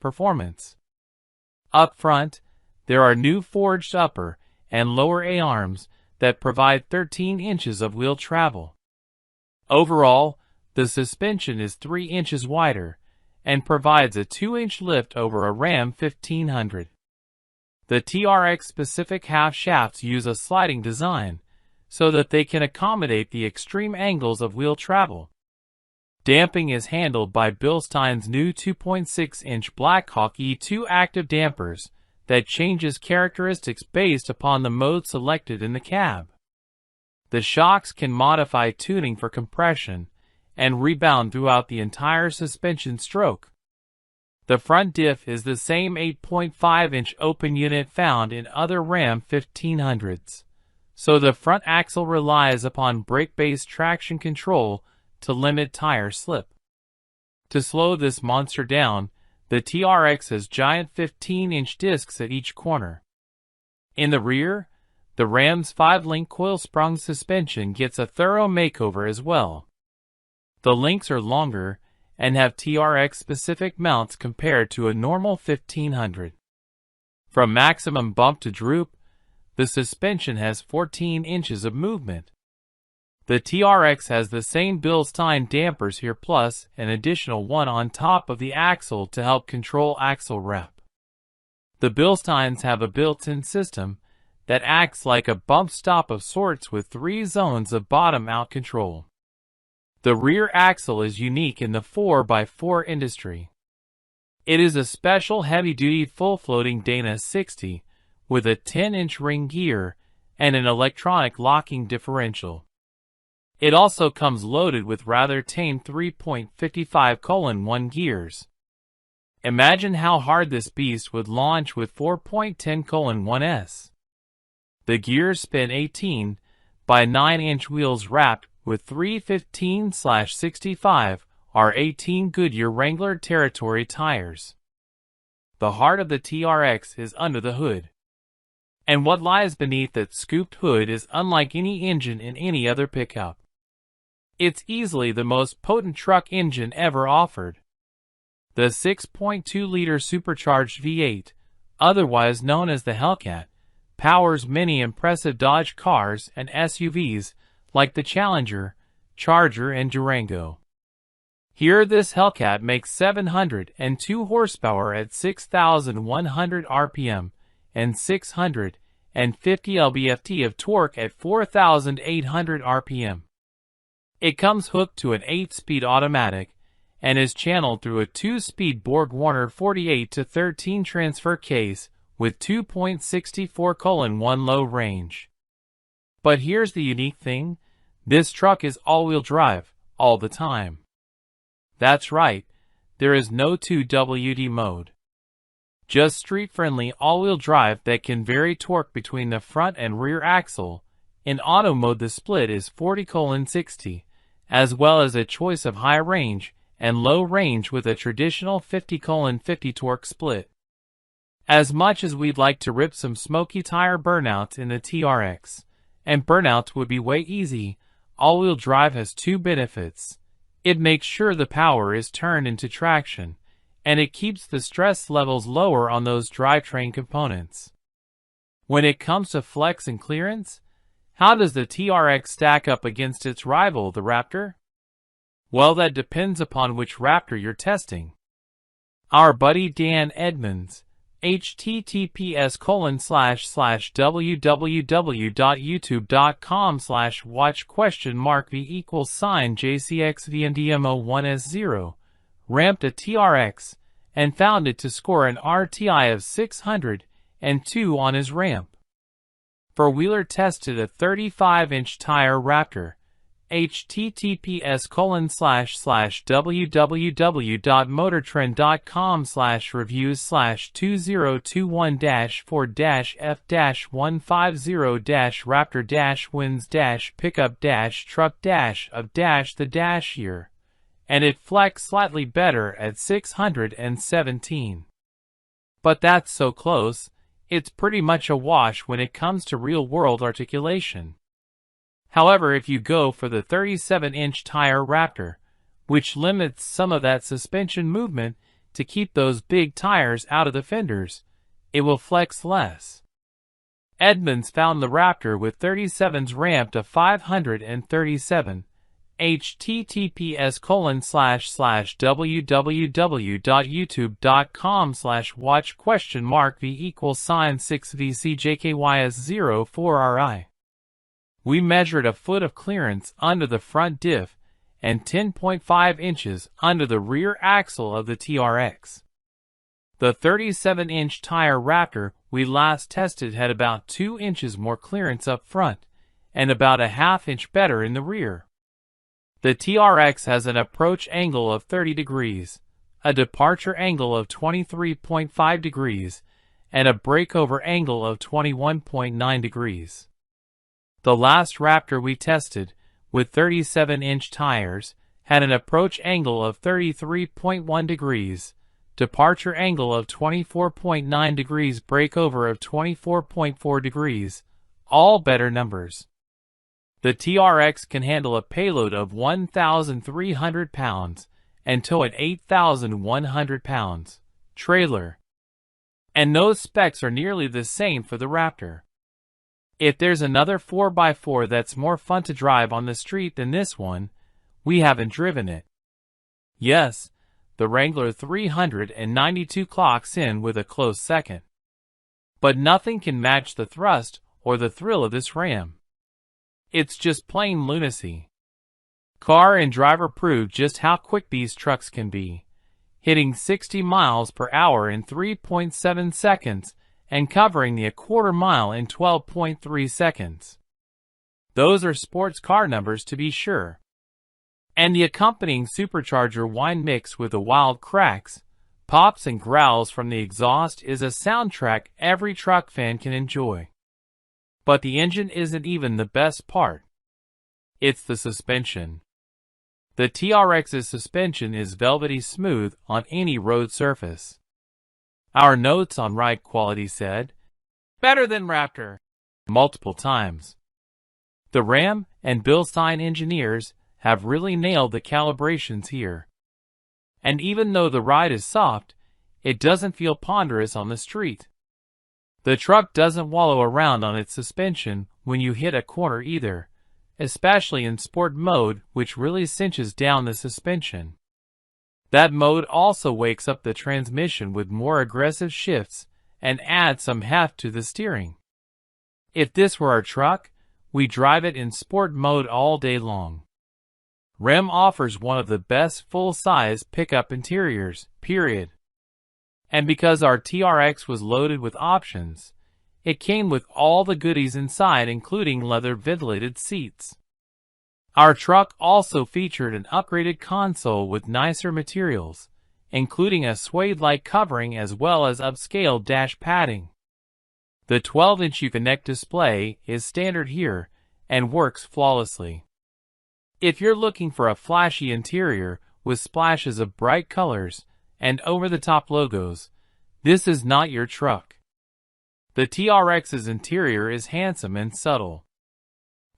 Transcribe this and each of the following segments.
performance. Up front, there are new forged upper and lower A-arms that provide 13 inches of wheel travel. Overall, the suspension is 3 inches wider and provides a 2-inch lift over a Ram 1500. The TRX-specific half shafts use a sliding design so that they can accommodate the extreme angles of wheel travel. Damping is handled by Bilstein's new 2.6-inch Blackhawk E2 active dampers that changes characteristics based upon the mode selected in the cab. The shocks can modify tuning for compression and rebound throughout the entire suspension stroke. The front diff is the same 8.5-inch open unit found in other Ram 1500s, so the front axle relies upon brake-based traction control to limit tire slip. To slow this monster down, the TRX has giant 15-inch discs at each corner. In the rear, the Ram's 5-link coil-sprung suspension gets a thorough makeover as well. The links are longer and have TRX-specific mounts compared to a normal 1500. From maximum bump to droop, the suspension has 14 inches of movement. The TRX has the same Bilstein dampers here plus an additional one on top of the axle to help control axle rep. The Bilsteins have a built-in system that acts like a bump stop of sorts with 3 zones of bottom-out control. The rear axle is unique in the 4x4 industry. It is a special heavy-duty full-floating Dana 60 with a 10-inch ring gear and an electronic locking differential. It also comes loaded with rather tame 3.55:1 gears. Imagine how hard this beast would launch with 4.10:1s. The gears spin 18 by 9-inch wheels wrapped with 315/65 R18 Goodyear Wrangler Territory tires. The heart of the TRX is under the hood. And what lies beneath that scooped hood is unlike any engine in any other pickup. It's easily the most potent truck engine ever offered. The 6.2-liter supercharged V8, otherwise known as the Hellcat, powers many impressive Dodge cars and SUVs like the Challenger, Charger, and Durango. Here this Hellcat makes 702 horsepower at 6,100 RPM and 650 lb-ft of torque at 4,800 RPM. It comes hooked to an 8-speed automatic and is channeled through a 2-speed Borg-Warner 48-13 transfer case with 2.64:1 low range. But here's the unique thing, this truck is all-wheel drive, all the time. That's right, there is no 2WD mode. Just street-friendly all-wheel drive that can vary torque between the front and rear axle. In auto mode the split is 40:60, as well as a choice of high range and low range with a traditional 50:50 torque split. As much as we'd like to rip some smoky tire burnouts in the TRX, and burnouts would be way easy, all-wheel drive has 2 benefits. It makes sure the power is turned into traction, and it keeps the stress levels lower on those drivetrain components. When it comes to flex and clearance, how does the TRX stack up against its rival, the Raptor? Well, that depends upon which Raptor you're testing. Our buddy Dan Edmonds, https://www.youtube.com/watch?v=JCXVNDMO1S0, ramped a TRX and found it to score an RTI of 602 on his ramp. Four-wheeler tested a 35-inch tire Raptor. https://www.motortrend.com/reviews/2021-4-F-150-truck-of-the-year, and it flexed slightly better at 617. But that's so close, it's pretty much a wash when it comes to real-world articulation. However, if you go for the 37-inch tire Raptor, which limits some of that suspension movement, to keep those big tires out of the fenders. It will flex less. Edmunds found the Raptor with 37's ramp to 537. https://www.youtube.com/watch?v=6vcjkys04ri. We measured a foot of clearance under the front diff and 10.5 inches under the rear axle of the TRX. The 37-inch tire Raptor we last tested had about 2 inches more clearance up front and about a half inch better in the rear. The TRX has an approach angle of 30 degrees, a departure angle of 23.5 degrees, and a breakover angle of 21.9 degrees. The last Raptor we tested, with 37-inch tires, had an approach angle of 33.1 degrees, departure angle of 24.9 degrees, breakover of 24.4 degrees, all better numbers. The TRX can handle a payload of 1,300 pounds and tow an 8,100 pounds trailer. And those specs are nearly the same for the Raptor. If there's another 4x4 that's more fun to drive on the street than this one, we haven't driven it. Yes, the Wrangler 392 clocks in with a close second. But nothing can match the thrust or the thrill of this Ram. It's just plain lunacy. Car and driver proved just how quick these trucks can be, hitting 60 miles per hour in 3.7 seconds and covering the a quarter mile in 12.3 seconds. Those are sports car numbers to be sure. And the accompanying supercharger whine mix with the wild cracks, pops and growls from the exhaust is a soundtrack every truck fan can enjoy. But the engine isn't even the best part. It's the suspension. The TRX's suspension is velvety smooth on any road surface. Our notes on ride quality said, "Better than Raptor," multiple times. The Ram and Bilstein engineers have really nailed the calibrations here. And even though the ride is soft, it doesn't feel ponderous on the street. The truck doesn't wallow around on its suspension when you hit a corner either, especially in sport mode, which really cinches down the suspension. That mode also wakes up the transmission with more aggressive shifts and adds some heft to the steering. If this were our truck, we drive it in sport mode all day long. Ram offers one of the best full-size pickup interiors, period. And because our TRX was loaded with options, it came with all the goodies inside, including leather ventilated seats. Our truck also featured an upgraded console with nicer materials, including a suede-like covering as well as upscaled dash padding. The 12-inch Uconnect display is standard here and works flawlessly. If you're looking for a flashy interior with splashes of bright colors and over-the-top logos, this is not your truck. The TRX's interior is handsome and subtle.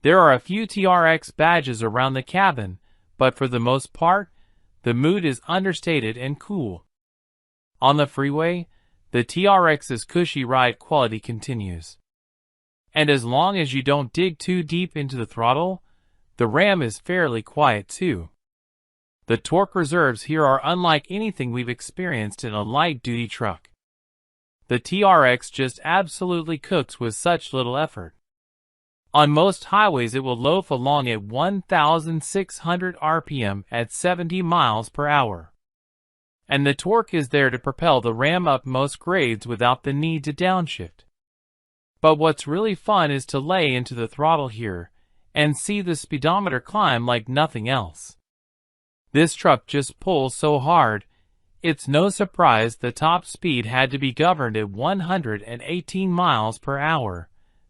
There are a few TRX badges around the cabin, but for the most part, the mood is understated and cool. On the freeway, the TRX's cushy ride quality continues. And as long as you don't dig too deep into the throttle, the Ram is fairly quiet too. The torque reserves here are unlike anything we've experienced in a light-duty truck. The TRX just absolutely cooks with such little effort. On most highways it will loaf along at 1,600 RPM at 70 miles per hour. And the torque is there to propel the Ram up most grades without the need to downshift. But what's really fun is to lay into the throttle here and see the speedometer climb like nothing else. This truck just pulls so hard, it's no surprise the top speed had to be governed at 118 miles per hour.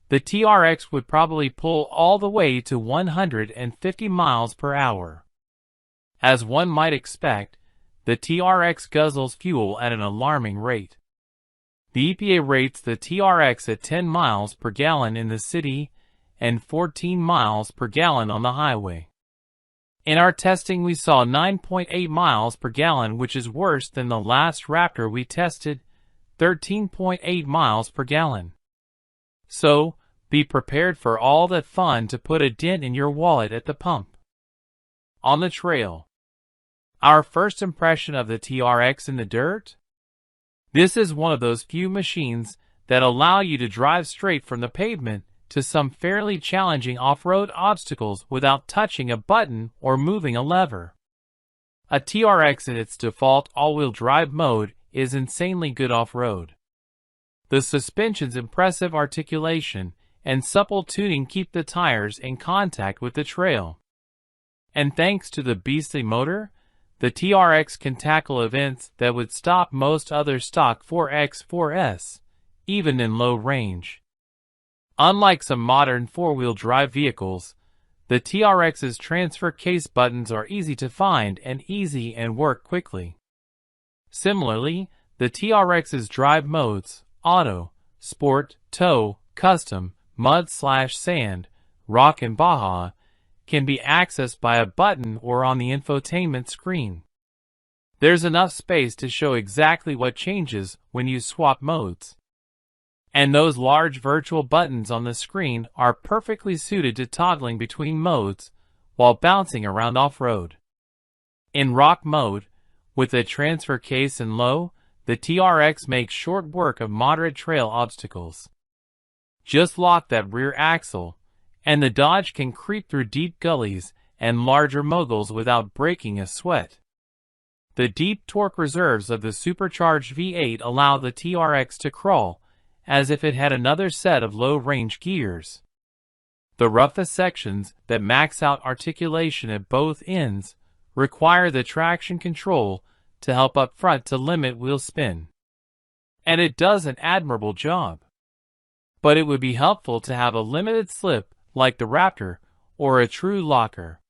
The TRX would probably pull all the way to 150 miles per hour. As one might expect, the TRX guzzles fuel at an alarming rate. The EPA rates the TRX at 10 miles per gallon in the city and 14 miles per gallon on the highway. In our testing we saw 9.8 miles per gallon, which is worse than the last Raptor we tested, 13.8 miles per gallon. So, be prepared for all that fun to put a dent in your wallet at the pump. On the trail. Our first impression of the TRX in the dirt? This is one of those few machines that allow you to drive straight from the pavement to some fairly challenging off-road obstacles without touching a button or moving a lever. A TRX in its default all-wheel drive mode is insanely good off-road. The suspension's impressive articulation and supple tuning keep the tires in contact with the trail. And thanks to the beastly motor, the TRX can tackle events that would stop most other stock 4X4S, even in low range. Unlike some modern four-wheel drive vehicles, the TRX's transfer case buttons are easy to find and work quickly. Similarly, the TRX's drive modes, Auto, Sport, Tow, Custom, Mud/Sand, Rock and Baja, can be accessed by a button or on the infotainment screen. There's enough space to show exactly what changes when you swap modes. And those large virtual buttons on the screen are perfectly suited to toggling between modes while bouncing around off-road. In Rock mode, with a transfer case in low, the TRX makes short work of moderate trail obstacles. Just lock that rear axle, and the Dodge can creep through deep gullies and larger moguls without breaking a sweat. The deep torque reserves of the supercharged V8 allow the TRX to crawl, as if it had another set of low-range gears. The roughest sections that max out articulation at both ends require the traction control to help up front to limit wheel spin. And it does an admirable job. But it would be helpful to have a limited slip like the Raptor or a true locker.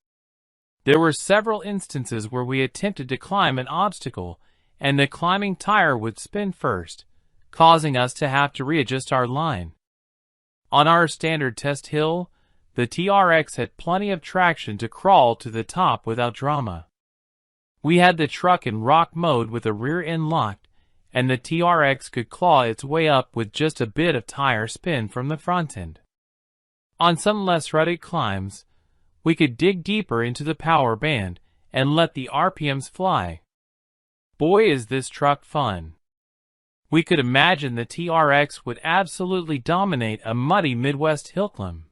There were several instances where we attempted to climb an obstacle and the climbing tire would spin first, causing us to have to readjust our line. On our standard test hill, the TRX had plenty of traction to crawl to the top without drama. We had the truck in Rock mode with the rear end locked, and the TRX could claw its way up with just a bit of tire spin from the front end. On some less rutted climbs, we could dig deeper into the power band and let the RPMs fly. Boy, is this truck fun. We could imagine the TRX would absolutely dominate a muddy Midwest hill climb.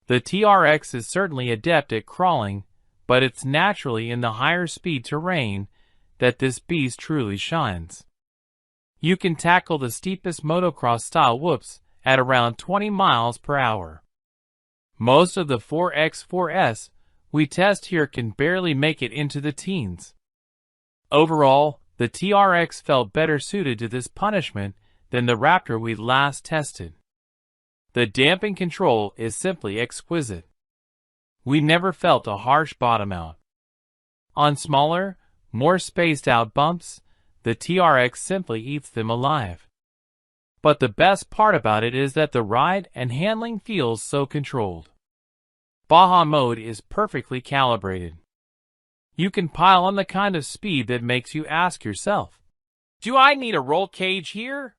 The TRX is certainly adept at crawling, but it's naturally in the higher speed terrain that this beast truly shines. You can tackle the steepest motocross-style whoops at around 20 miles per hour. Most of the 4X4S we test here can barely make it into the teens. Overall, the TRX felt better suited to this punishment than the Raptor we last tested. The damping control is simply exquisite. We never felt a harsh bottom out. On smaller, more spaced out bumps, the TRX simply eats them alive. But the best part about it is that the ride and handling feels so controlled. Baja mode is perfectly calibrated. You can pile on the kind of speed that makes you ask yourself, do I need a roll cage here?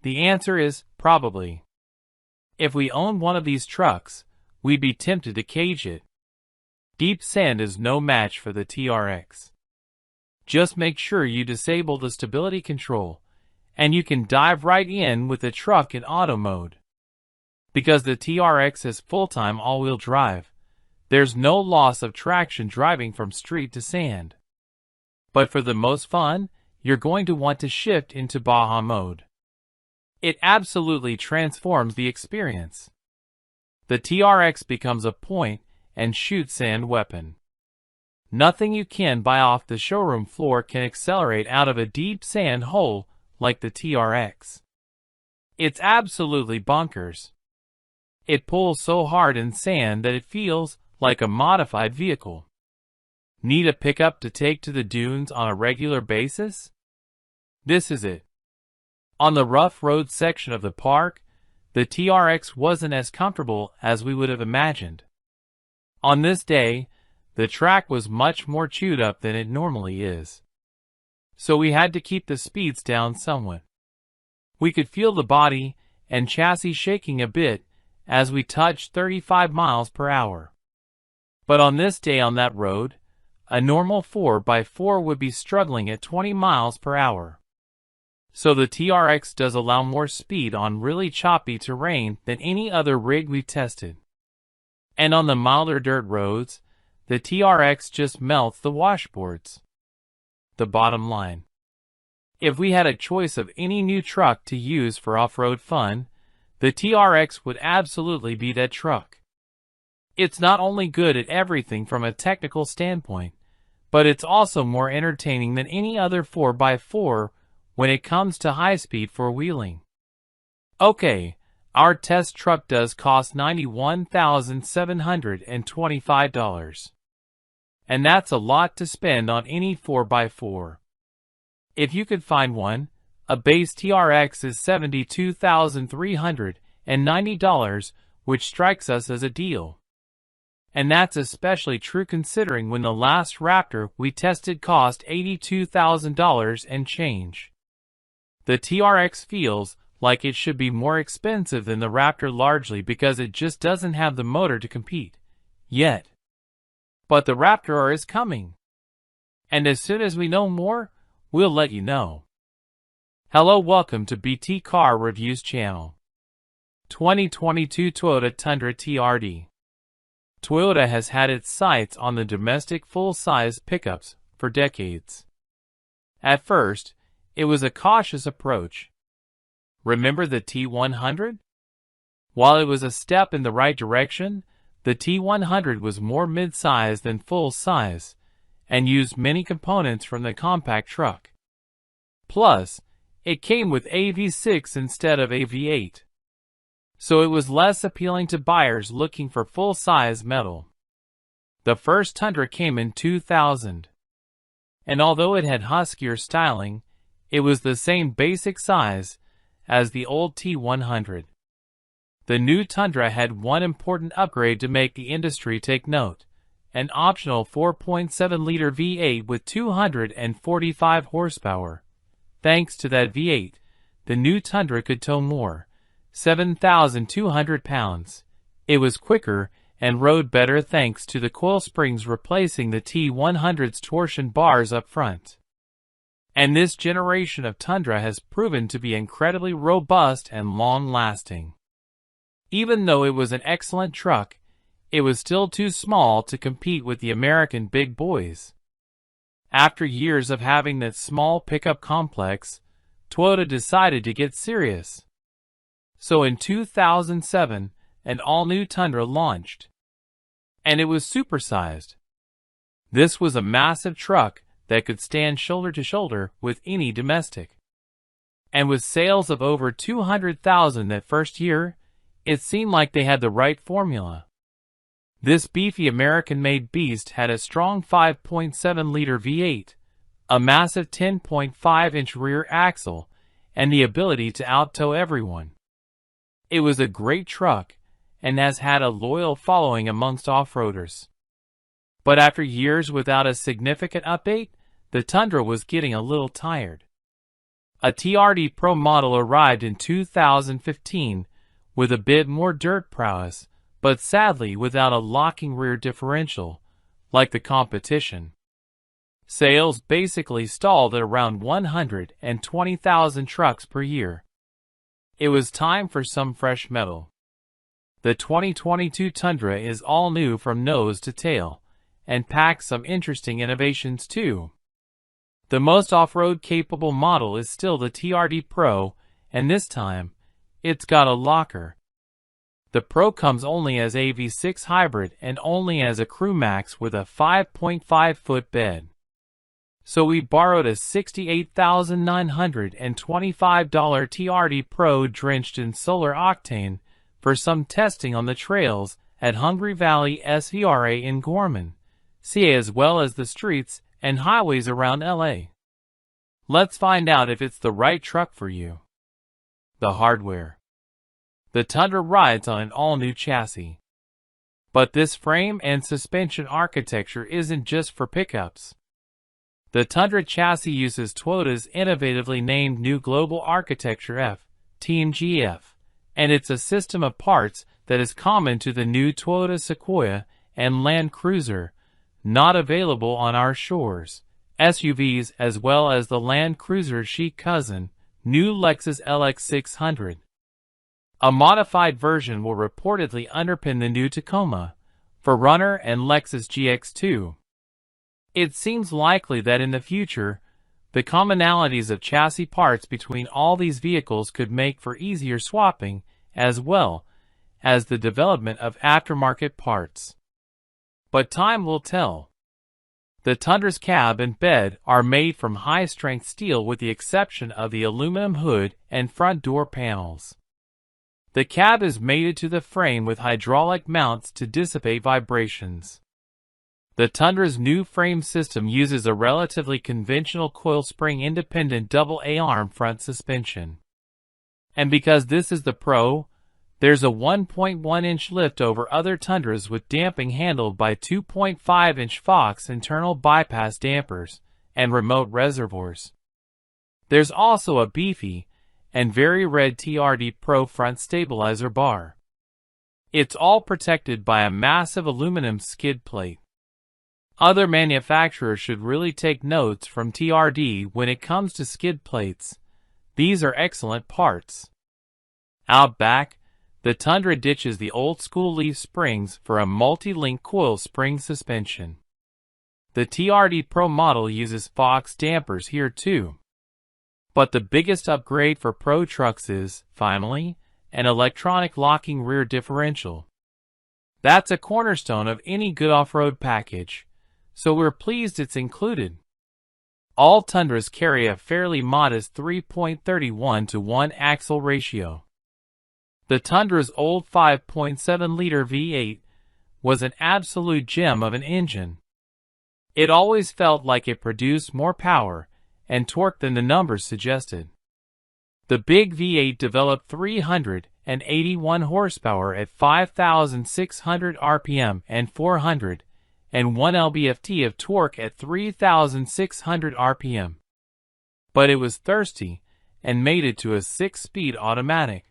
The answer is probably. If we owned one of these trucks, we'd be tempted to cage it. Deep sand is no match for the TRX. Just make sure you disable the stability control, and you can dive right in with the truck in auto mode. Because the TRX has full-time all-wheel drive, there's no loss of traction driving from street to sand. But for the most fun, you're going to want to shift into Baja mode. It absolutely transforms the experience. The TRX becomes a point-and-shoot sand weapon. Nothing you can buy off the showroom floor can accelerate out of a deep sand hole like the TRX. It's absolutely bonkers. It pulls so hard in sand that it feels like a modified vehicle. Need a pickup to take to the dunes on a regular basis? This is it. On the rough road section of the park, the TRX wasn't as comfortable as we would have imagined. On this day, The track was much more chewed up than it normally is. So we had to keep the speeds down somewhat. We could feel the body and chassis shaking a bit as we touched 35 miles per hour. But on this day on that road, a normal 4x4 would be struggling at 20 miles per hour. So the TRX does allow more speed on really choppy terrain than any other rig we've tested. And on the milder dirt roads, the TRX just melts the washboards. The bottom line. If we had a choice of any new truck to use for off-road fun, the TRX would absolutely be that truck. It's not only good at everything from a technical standpoint, but it's also more entertaining than any other 4x4 when it comes to high-speed four-wheeling. Okay, our test truck does cost $91,725. And that's a lot to spend on any 4x4. If you could find one, a base TRX is $72,390, which strikes us as a deal. And that's especially true considering when the last Raptor we tested cost $82,000 and change. The TRX feels like it should be more expensive than the Raptor largely because it just doesn't have the motor to compete. Yet. But the Raptor is coming. And as soon as we know more, we'll let you know. Hello, welcome to BT Car Reviews channel. 2022 Toyota Tundra TRD. Toyota has had its sights on the domestic full-size pickups for decades. At first, it was a cautious approach. Remember the T100? While it was a step in the right direction, the T100 was more mid-size than full-size, and used many components from the compact truck. Plus, it came with a V6 instead of a V8. So it was less appealing to buyers looking for full-size metal. The first Tundra came in 2000. And although it had huskier styling, it was the same basic size as the old T100. The new Tundra had one important upgrade to make the industry take note, an optional 4.7-liter V8 with 245 horsepower. Thanks to that V8, the new Tundra could tow more, 7,200 pounds. It was quicker and rode better thanks to the coil springs replacing the T100's torsion bars up front. And this generation of Tundra has proven to be incredibly robust and long-lasting. Even though it was an excellent truck, it was still too small to compete with the American big boys. After years of having that small pickup complex, Toyota decided to get serious. So in 2007, an all-new Tundra launched. And it was supersized. This was a massive truck that could stand shoulder to shoulder with any domestic. And with sales of over 200,000 that first year, it seemed like they had the right formula. This beefy American-made beast had a strong 5.7-liter V8, a massive 10.5-inch rear axle, and the ability to out-tow everyone. It was a great truck, and has had a loyal following amongst off-roaders. But after years without a significant update, the Tundra was getting a little tired. A TRD Pro model arrived in 2015 with a bit more dirt prowess, but sadly without a locking rear differential, like the competition. Sales basically stalled at around 120,000 trucks per year. It was time for some fresh metal. The 2022 Tundra is all new from nose to tail, and packs some interesting innovations too. The most off-road capable model is still the TRD Pro, and this time, it's got a locker. The Pro comes only as a V6 hybrid and only as a Crewmax with a 5.5-foot bed. So we borrowed a $68,925 TRD Pro drenched in solar octane for some testing on the trails at Hungry Valley SVRA in Gorman, CA, as well as the streets and highways around LA. Let's find out if it's the right truck for you. The hardware. The Tundra rides on an all-new chassis. But this frame and suspension architecture isn't just for pickups. The Tundra chassis uses Toyota's innovatively named New Global Architecture F, TNGF, and it's a system of parts that is common to the new Toyota Sequoia and Land Cruiser, not available on our shores, SUVs, as well as the Land Cruiser's chic cousin, new Lexus LX600. A modified version will reportedly underpin the new Tacoma, 4Runner, and Lexus GX2. It seems likely that in the future, the commonalities of chassis parts between all these vehicles could make for easier swapping, as well as the development of aftermarket parts. But time will tell. The Tundra's cab and bed are made from high-strength steel with the exception of the aluminum hood and front door panels. The cab is mated to the frame with hydraulic mounts to dissipate vibrations. The Tundra's new frame system uses a relatively conventional coil spring independent double A-arm front suspension. And because this is the Pro, there's a 1.1-inch lift over other Tundras with damping handled by 2.5-inch Fox internal bypass dampers and remote reservoirs. There's also a beefy and very red TRD Pro front stabilizer bar. It's all protected by a massive aluminum skid plate. Other manufacturers should really take notes from TRD when it comes to skid plates. These are excellent parts. Out back, the Tundra ditches the old-school leaf springs for a multi-link coil spring suspension. The TRD Pro model uses Fox dampers here too. But the biggest upgrade for Pro trucks is, finally, an electronic locking rear differential. That's a cornerstone of any good off-road package, so we're pleased it's included. All Tundras carry a fairly modest 3.31-to-1 axle ratio. The Tundra's old 5.7-liter V8 was an absolute gem of an engine. It always felt like it produced more power and torque than the numbers suggested. The big V8 developed 381 horsepower at 5,600 RPM and 401 lb-ft of torque at 3,600 RPM. But it was thirsty and made it to a 6-speed automatic.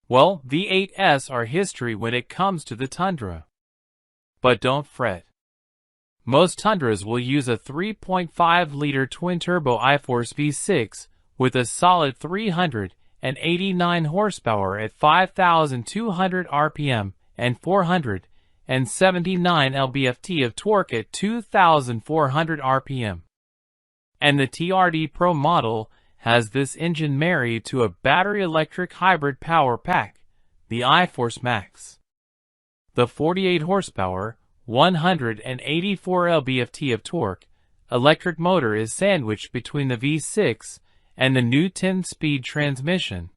Well, V8s are history when it comes to the Tundra. But don't fret. Most Tundras will use a 3.5-liter twin-turbo iForce V6 with a solid 389 horsepower at 5,200 RPM and 479 lb-ft of torque at 2,400 RPM. And the TRD Pro model has this engine married to a battery-electric hybrid power pack, the iForce Max. The 48 horsepower, 184 lb-ft of torque electric motor is sandwiched between the V6 and the new 10-speed transmission.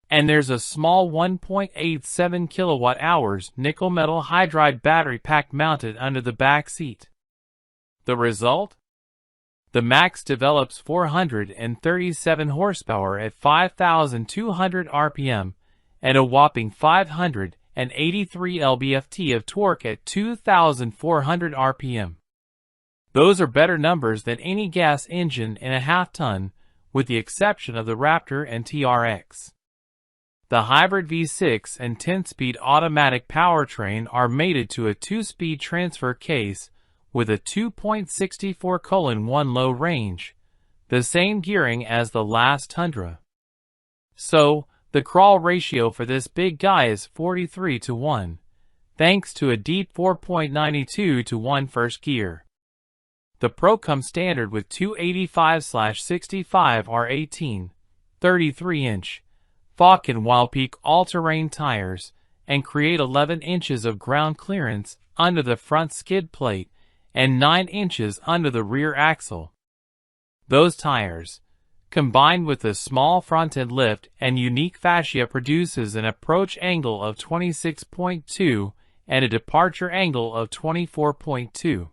And there's a small 1.87 kilowatt-hours nickel-metal hydride battery pack mounted under the back seat. The result? The Max develops 437 horsepower at 5,200 RPM and a whopping 583 lb-ft of torque at 2,400 RPM. Those are better numbers than any gas engine in a half-ton, with the exception of the Raptor and TRX. The hybrid V6 and 10-speed automatic powertrain are mated to a 2-speed transfer case with a 2.64:1 low range, the same gearing as the last Tundra. So, the crawl ratio for this big guy is 43-to-1, thanks to a deep 4.92-to-1 first gear. The Pro comes standard with 285/65 R18, 33-inch, Falk and Wildpeak all-terrain tires, and create 11 inches of ground clearance under the front skid plate and 9 inches under the rear axle. Those tires, combined with a small front-end lift and unique fascia, produces an approach angle of 26.2 and a departure angle of 24.2.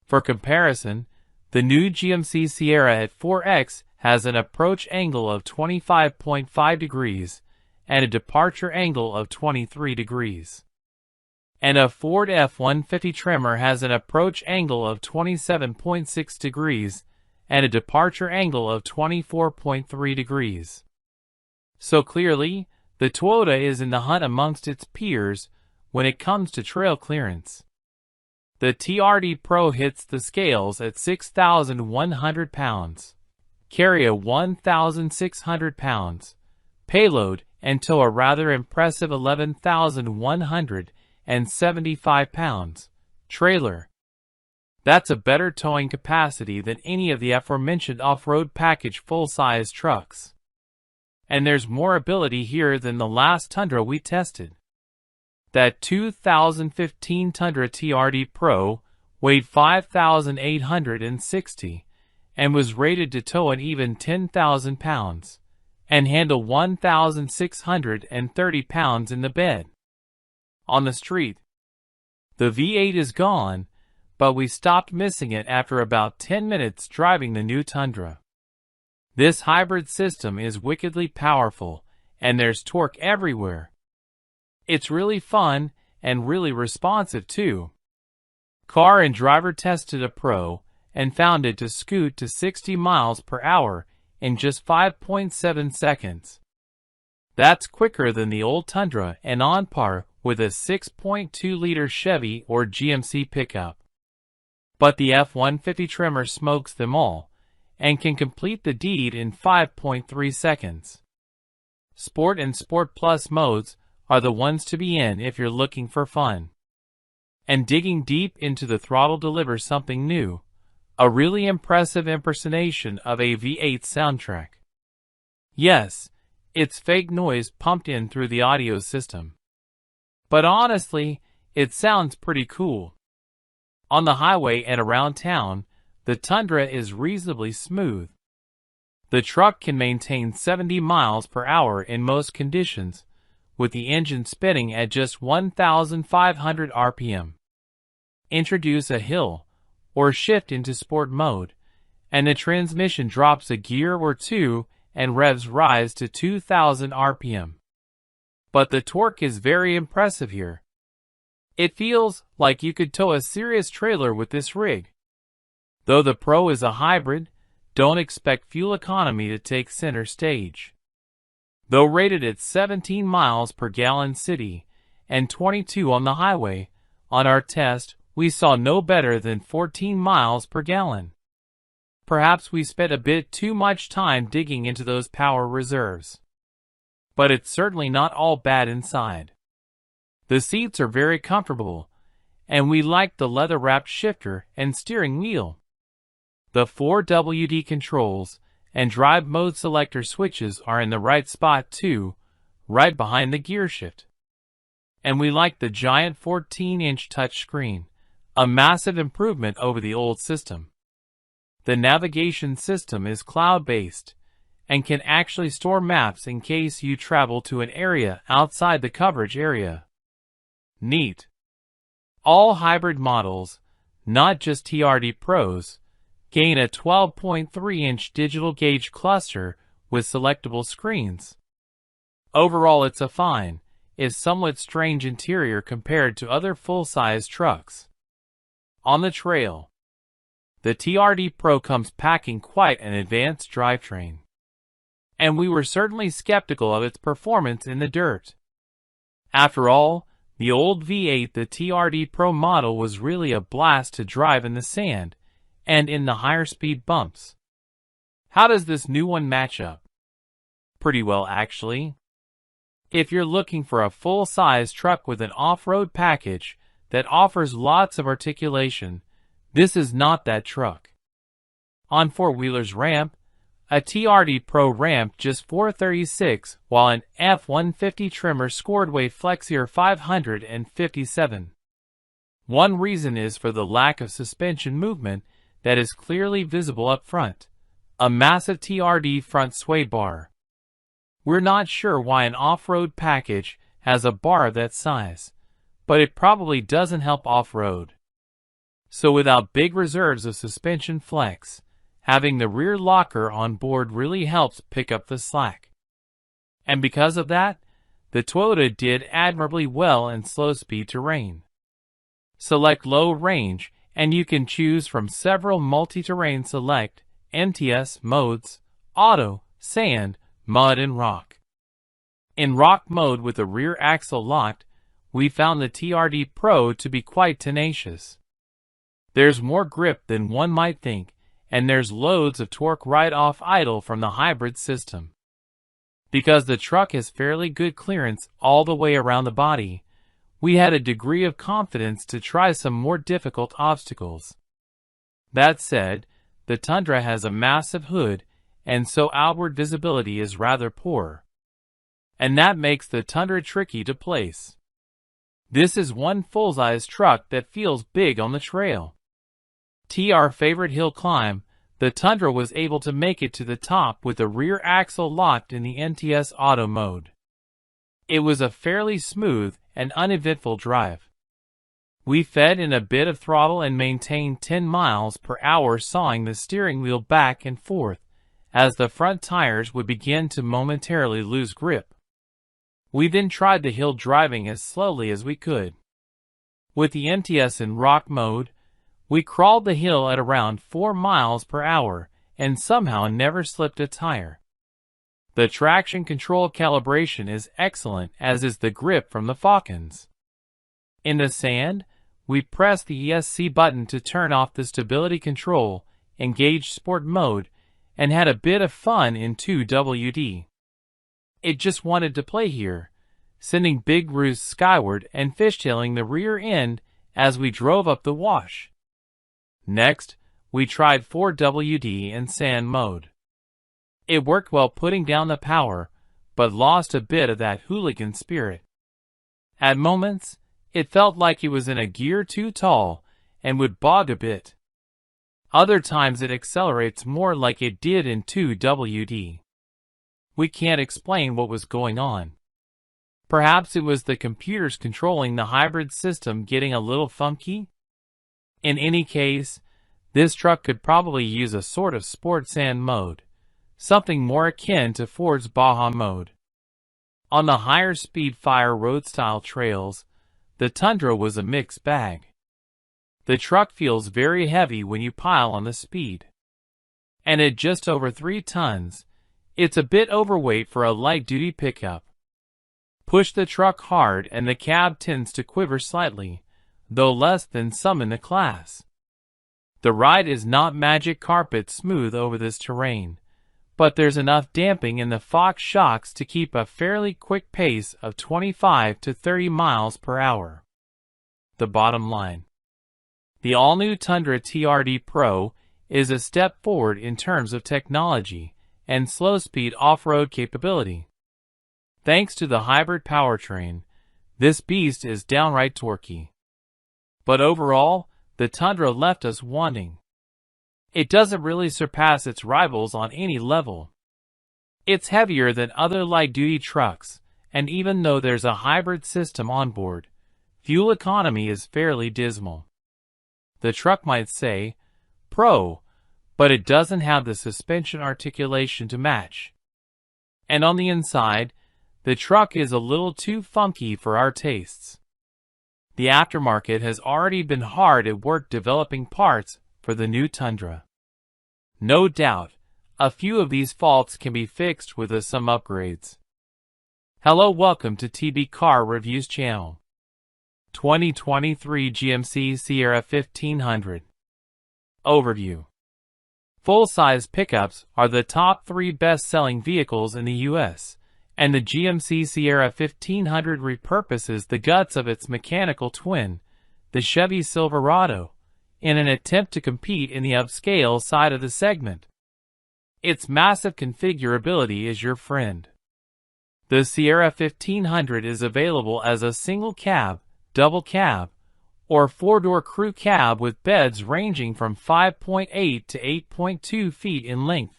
For comparison, the new GMC Sierra at 4X has an approach angle of 25.5 degrees and a departure angle of 23 degrees. and a Ford F-150 Tremor has an approach angle of 27.6 degrees and a departure angle of 24.3 degrees. So clearly, the Toyota is in the hunt amongst its peers when it comes to trail clearance. The TRD Pro hits the scales at 6,100 pounds, carry a 1,600 pounds payload, and tow a rather impressive 11,175 pounds trailer. That's a better towing capacity than any of the aforementioned off-road package full-size trucks. And there's more ability here than the last Tundra we tested. That 2015 Tundra TRD Pro weighed 5,860 and was rated to tow an even 10,000 pounds and handle 1,630 pounds in the bed. On the street, the V8 is gone, but we stopped missing it after about 10 minutes driving the new Tundra. This hybrid system is wickedly powerful, and there's torque everywhere. It's really fun and really responsive too. Car and Driver tested a Pro and found it to scoot to 60 miles per hour in just 5.7 seconds. That's quicker than the old Tundra and on par with a 6.2-liter Chevy or GMC pickup. But the F-150 Tremor smokes them all and can complete the deed in 5.3 seconds. Sport and Sport Plus modes are the ones to be in if you're looking for fun. And digging deep into the throttle delivers something new, a really impressive impersonation of a V8 soundtrack. Yes, it's fake noise pumped in through the audio system. But honestly, it sounds pretty cool. On the highway and around town, the Tundra is reasonably smooth. The truck can maintain 70 miles per hour in most conditions, with the engine spinning at just 1,500 RPM. Introduce a hill, or shift into sport mode, and the transmission drops a gear or two and revs rise to 2,000 RPM. But the torque is very impressive here. It feels like you could tow a serious trailer with this rig. Though the Pro is a hybrid, don't expect fuel economy to take center stage. Though rated at 17 miles per gallon city and 22 on the highway, on our test we saw no better than 14 miles per gallon. Perhaps we spent a bit too much time digging into those power reserves. But it's certainly not all bad inside. The seats are very comfortable, and we like the leather-wrapped shifter and steering wheel. The 4 WD controls and drive mode selector switches are in the right spot too, right behind the gear shift. And we like the giant 14-inch touchscreen, a massive improvement over the old system. The navigation system is cloud-based and can actually store maps in case you travel to an area outside the coverage area. Neat. All hybrid models, not just TRD Pros, gain a 12.3-inch digital gauge cluster with selectable screens. Overall, it's a fine, if somewhat strange interior compared to other full-size trucks. On the trail, the TRD Pro comes packing quite an advanced drivetrain. And we were certainly skeptical of its performance in the dirt. After all, the old V8, the TRD Pro model, was really a blast to drive in the sand and in the higher speed bumps. How does this new one match up? Pretty well, actually. If you're looking for a full-size truck with an off-road package that offers lots of articulation, this is not that truck. On four-wheelers ramp, a TRD Pro ramped just 436, while an F-150 Tremor scored weight flexier 557. One reason is for the lack of suspension movement that is clearly visible up front, a massive TRD front sway bar. We're not sure why an off-road package has a bar of that size, but it probably doesn't help off-road. So without big reserves of suspension flex, having the rear locker on board really helps pick up the slack. And because of that, the Toyota did admirably well in slow-speed terrain. Select Low Range, and you can choose from several multi-terrain select MTS modes: Auto, Sand, Mud, and Rock. In Rock mode with the rear axle locked, we found the TRD Pro to be quite tenacious. There's more grip than one might think, and there's loads of torque right off idle from the hybrid system. Because the truck has fairly good clearance all the way around the body, we had a degree of confidence to try some more difficult obstacles. That said, the Tundra has a massive hood, and so outward visibility is rather poor. And that makes the Tundra tricky to place. This is one full-size truck that feels big on the trail. Our favorite hill climb, the Tundra was able to make it to the top with the rear axle locked in the MTS Auto mode. It was a fairly smooth and uneventful drive. We fed in a bit of throttle and maintained 10 miles per hour, sawing the steering wheel back and forth as the front tires would begin to momentarily lose grip. We then tried the hill driving as slowly as we could. With the MTS in Rock mode, we crawled the hill at around 4 miles per hour and somehow never slipped a tire. The traction control calibration is excellent, as is the grip from the Falcons. In the sand, we pressed the ESC button to turn off the stability control, engaged Sport mode, and had a bit of fun in 2WD. It just wanted to play here, sending big roosts skyward and fishtailing the rear end as we drove up the wash. Next, we tried 4WD in sand mode. It worked well putting down the power, but lost a bit of that hooligan spirit. At moments, it felt like it was in a gear too tall and would bog a bit. Other times it accelerates more like it did in 2WD. We can't explain what was going on. Perhaps it was the computers controlling the hybrid system getting a little funky? In any case, this truck could probably use a sort of sport sand mode, something more akin to Ford's Baja mode. On the higher speed fire road-style trails, the Tundra was a mixed bag. The truck feels very heavy when you pile on the speed. And at just over 3 tons, it's a bit overweight for a light-duty pickup. Push the truck hard and the cab tends to quiver slightly, though less than some in the class. The ride is not magic carpet smooth over this terrain, but there's enough damping in the Fox shocks to keep a fairly quick pace of 25 to 30 miles per hour. The bottom line. The all-new Tundra TRD Pro is a step forward in terms of technology and slow-speed off-road capability. Thanks to the hybrid powertrain, this beast is downright torquey. But overall, the Tundra left us wanting. It doesn't really surpass its rivals on any level. It's heavier than other light-duty trucks, and even though there's a hybrid system on board, fuel economy is fairly dismal. The truck might say, Pro, but it doesn't have the suspension articulation to match. And on the inside, the truck is a little too funky for our tastes. The aftermarket has already been hard at work developing parts for the new Tundra. No doubt, a few of these faults can be fixed with some upgrades. Hello, welcome to TB Car Reviews channel. 2023 GMC Sierra 1500 Overview. Full-size pickups are the top 3 best-selling vehicles in the U.S., and the GMC Sierra 1500 repurposes the guts of its mechanical twin, the Chevy Silverado, in an attempt to compete in the upscale side of the segment. Its massive configurability is your friend. The Sierra 1500 is available as a single cab, double cab, or 4-door crew cab with beds ranging from 5.8 to 8.2 feet in length.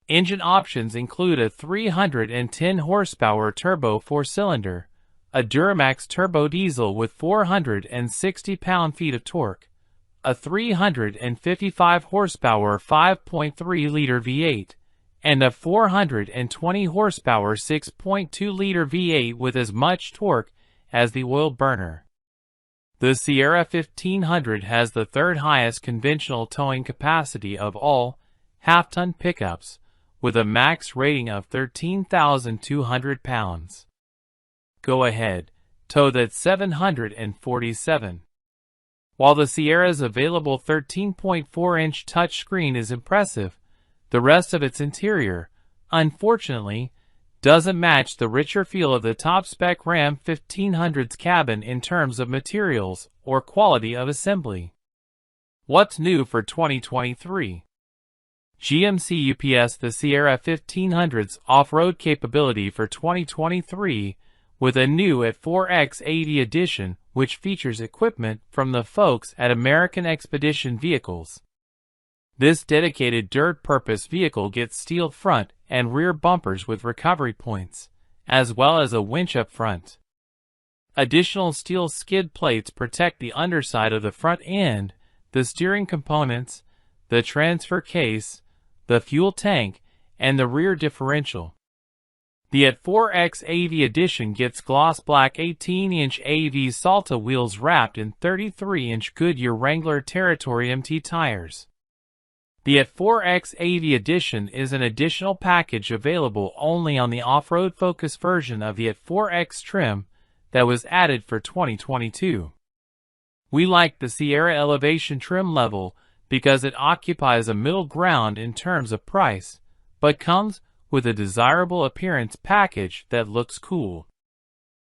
Engine options include a 310 horsepower turbo 4-cylinder, a Duramax turbo diesel with 460 pound-feet of torque, a 355 horsepower 5.3-liter V8, and a 420 horsepower 6.2-liter V8 with as much torque as the oil burner. The Sierra 1500 has the third highest conventional towing capacity of all half-ton pickups, with a max rating of 13,200 pounds. Go ahead, tow that 747. While the Sierra's available 13.4-inch touchscreen is impressive, the rest of its interior, unfortunately, doesn't match the richer feel of the top-spec Ram 1500's cabin in terms of materials or quality of assembly. What's new for 2023? GMC UPS the Sierra 1500's off-road capability for 2023 with a new AT4X AV edition which features equipment from the folks at American Expedition Vehicles. This dedicated dirt-purpose vehicle gets steel front and rear bumpers with recovery points, as well as a winch up front. Additional steel skid plates protect the underside of the front end, the steering components, the transfer case, the fuel tank, and the rear differential. The AT4X AV edition gets gloss black 18-inch AV Salta wheels wrapped in 33-inch Goodyear Wrangler Territory MT tires. The AT4X AV edition is an additional package available only on the off-road Focus version of the AT4X trim that was added for 2022. We like the Sierra Elevation trim level because it occupies a middle ground in terms of price, but comes with a desirable appearance package that looks cool.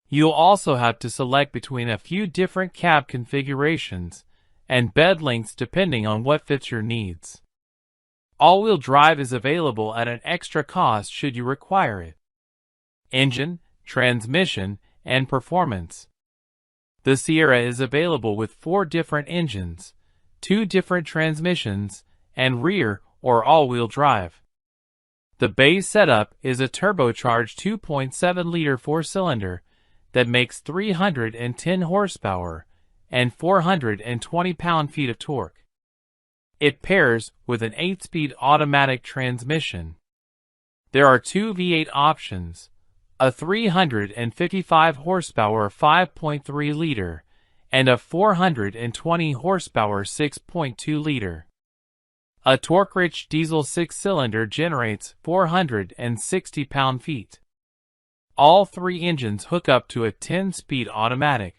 You'll also have to select between a few different cab configurations and bed lengths depending on what fits your needs. All-wheel drive is available at an extra cost should you require it. Engine, transmission, and performance. The Sierra is available with 4 different engines, 2 different transmissions, and rear or all-wheel drive. The base setup is a turbocharged 2.7-liter 4-cylinder that makes 310 horsepower and 420 pound-feet of torque. It pairs with an 8-speed automatic transmission. There are 2 V8 options, a 355 horsepower 5.3-liter and a 420 horsepower 6.2-liter. A torque-rich diesel 6-cylinder generates 460 pound-feet. All 3 engines hook up to a 10-speed automatic.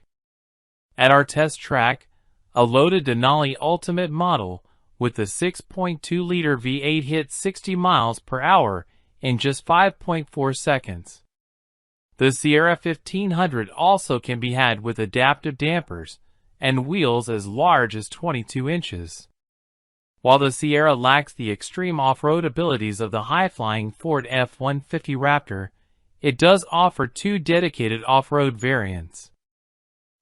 At our test track, a loaded Denali Ultimate model with the 6.2-liter V8 hit 60 miles per hour in just 5.4 seconds. The Sierra 1500 also can be had with adaptive dampers and wheels as large as 22 inches. While the Sierra lacks the extreme off-road abilities of the high-flying Ford F-150 Raptor, it does offer 2 dedicated off-road variants.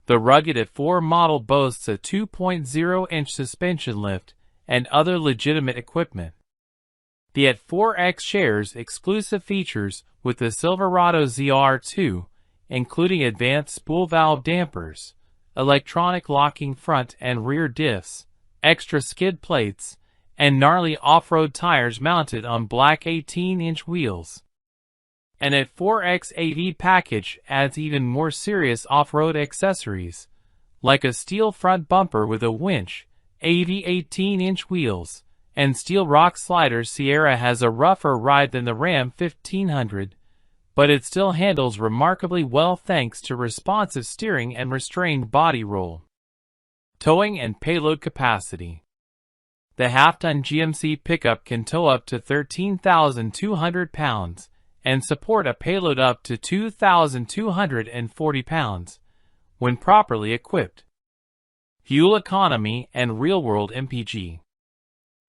The rugged AT4 model boasts a 2.0-inch suspension lift and other legitimate equipment. The AT4X shares exclusive features with the Silverado ZR2, including advanced spool valve dampers, electronic locking front and rear diffs, extra skid plates, and gnarly off-road tires mounted on black 18-inch wheels. An AT4X AV package adds even more serious off-road accessories, like a steel front bumper with a winch, AV 18-inch wheels, and steel rock sliders. Sierra has a rougher ride than the Ram 1500, but it still handles remarkably well thanks to responsive steering and restrained body roll. Towing and payload capacity. The half-ton GMC pickup can tow up to 13,200 pounds and support a payload up to 2,240 pounds when properly equipped. Fuel economy and real-world MPG.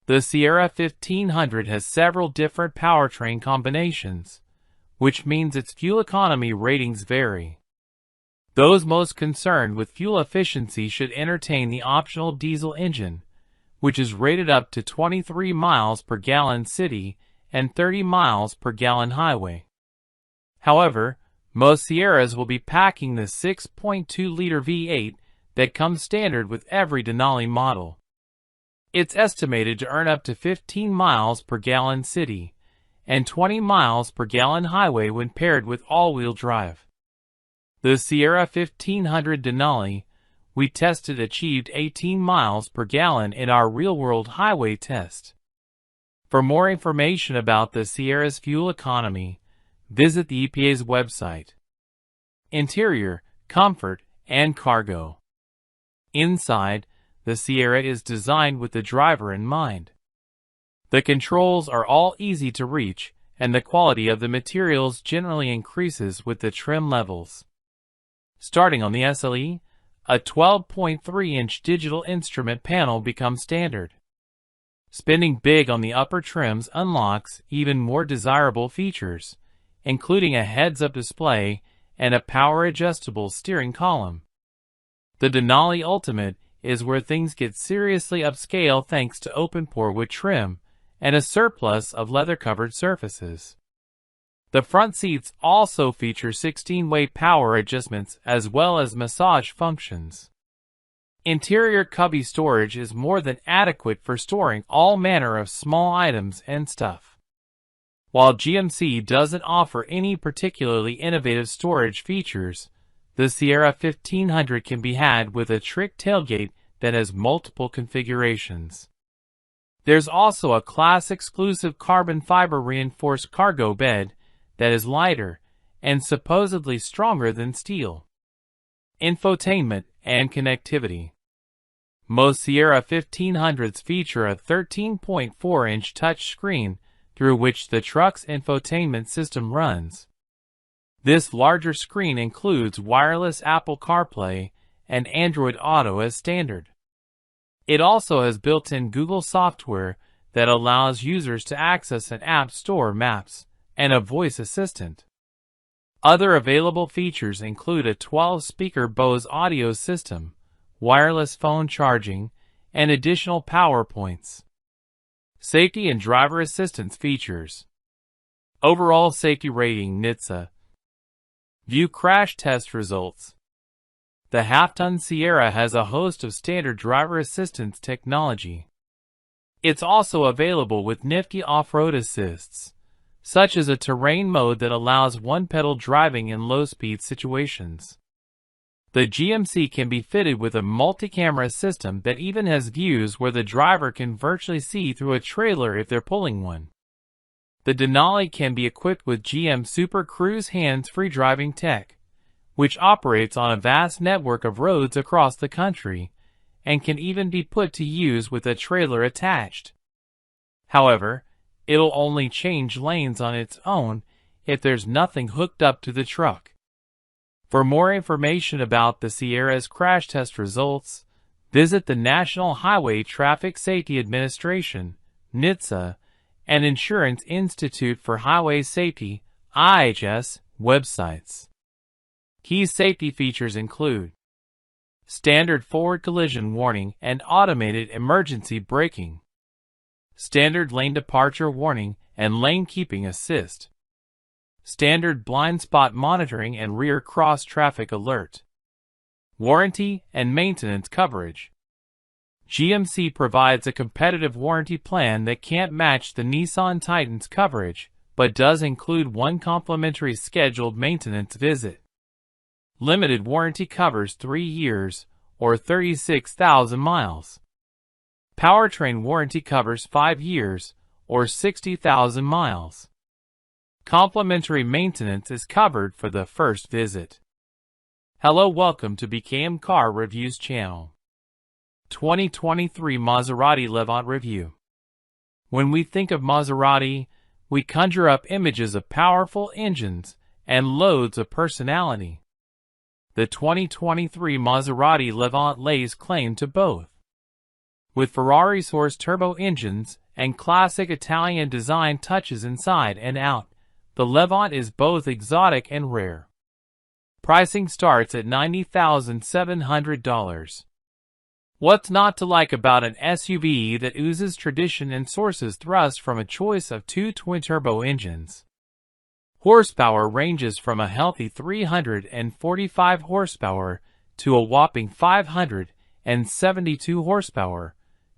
The Sierra 1500 has several different powertrain combinations, which means its fuel economy ratings vary. Those most concerned with fuel efficiency should entertain the optional diesel engine, which is rated up to 23 miles per gallon city and 30 miles per gallon highway. However, most Sierras will be packing the 6.2-liter V8 that comes standard with every Denali model. It's estimated to earn up to 15 miles per gallon city and 20 miles per gallon highway when paired with all-wheel drive. The Sierra 1500 Denali, we tested achieved 18 miles per gallon in our real-world highway test. For more information about the Sierra's fuel economy, visit the EPA's website. Interior, comfort, and cargo. Inside, the Sierra is designed with the driver in mind. The controls are all easy to reach, and the quality of the materials generally increases with the trim levels. Starting on the SLE, a 12.3-inch digital instrument panel becomes standard. Spending big on the upper trims unlocks even more desirable features, including a heads-up display and a power-adjustable steering column. The Denali Ultimate is where things get seriously upscale thanks to open-pore wood trim and a surplus of leather-covered surfaces. The front seats also feature 16-way power adjustments as well as massage functions. Interior cubby storage is more than adequate for storing all manner of small items and stuff. While GMC doesn't offer any particularly innovative storage features, the Sierra 1500 can be had with a trick tailgate that has multiple configurations. There's also a class-exclusive carbon fiber reinforced cargo bed that is lighter and supposedly stronger than steel. Infotainment and connectivity. Most Sierra 1500s feature a 13.4-inch touchscreen through which the truck's infotainment system runs. This larger screen includes wireless Apple CarPlay and Android Auto as standard. It also has built-in Google software that allows users to access an app store, Maps, and a voice assistant. Other available features include a 12-speaker Bose audio system, wireless phone charging, and additional power points. Safety and driver assistance features. Overall safety rating NHTSA. View crash test results. The half-ton Sierra has a host of standard driver assistance technology. It's also available with nifty off-road assists, such as a terrain mode that allows one-pedal driving in low-speed situations. The GMC can be fitted with a multi-camera system that even has views where the driver can virtually see through a trailer if they're pulling one. The Denali can be equipped with GM Super Cruise hands-free driving tech, which operates on a vast network of roads across the country, and can even be put to use with a trailer attached. However, it'll only change lanes on its own if there's nothing hooked up to the truck. For more information about the Sierra's crash test results, visit the National Highway Traffic Safety Administration, NHTSA, and Insurance Institute for Highway Safety, IHS, websites. Key safety features include standard forward collision warning and automated emergency braking, standard lane departure warning and lane keeping assist, standard blind spot monitoring and rear cross traffic alert, warranty and maintenance coverage. GMC provides a competitive warranty plan that can't match the Nissan Titan's coverage, but does include one complimentary scheduled maintenance visit. Limited warranty covers 3 years, or 36,000 miles. Powertrain warranty covers 5 years, or 60,000 miles. Complimentary maintenance is covered for the first visit. Hello, welcome to BKM Car Reviews channel. 2023 Maserati Levant Review. When we think of Maserati, we conjure up images of powerful engines and loads of personality. The 2023 Maserati Levant lays claim to both. With Ferrari-sourced turbo engines and classic Italian design touches inside and out, the Levant is both exotic and rare. Pricing starts at $90,700. What's not to like about an SUV that oozes tradition and sources thrust from a choice of 2 twin-turbo engines? Horsepower ranges from a healthy 345 horsepower to a whopping 572 horsepower,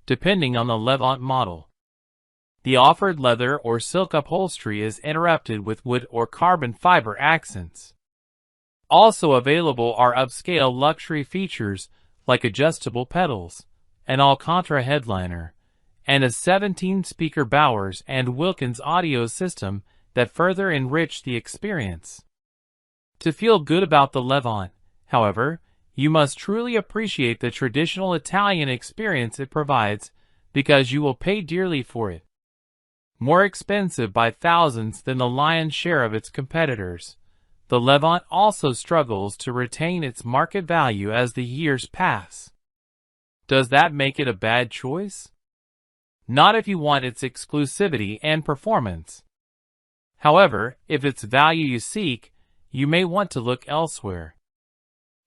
depending on the Levant model. The offered leather or silk upholstery is interrupted with wood or carbon fiber accents. Also available are upscale luxury features like adjustable pedals, an Alcantara headliner, and a 17-speaker Bowers and Wilkins audio system that further enrich the experience. To feel good about the Levant, however, you must truly appreciate the traditional Italian experience it provides, because you will pay dearly for it. More expensive by thousands than the lion's share of its competitors, the Levant also struggles to retain its market value as the years pass. Does that make it a bad choice? Not if you want its exclusivity and performance. However, if it's value you seek, you may want to look elsewhere.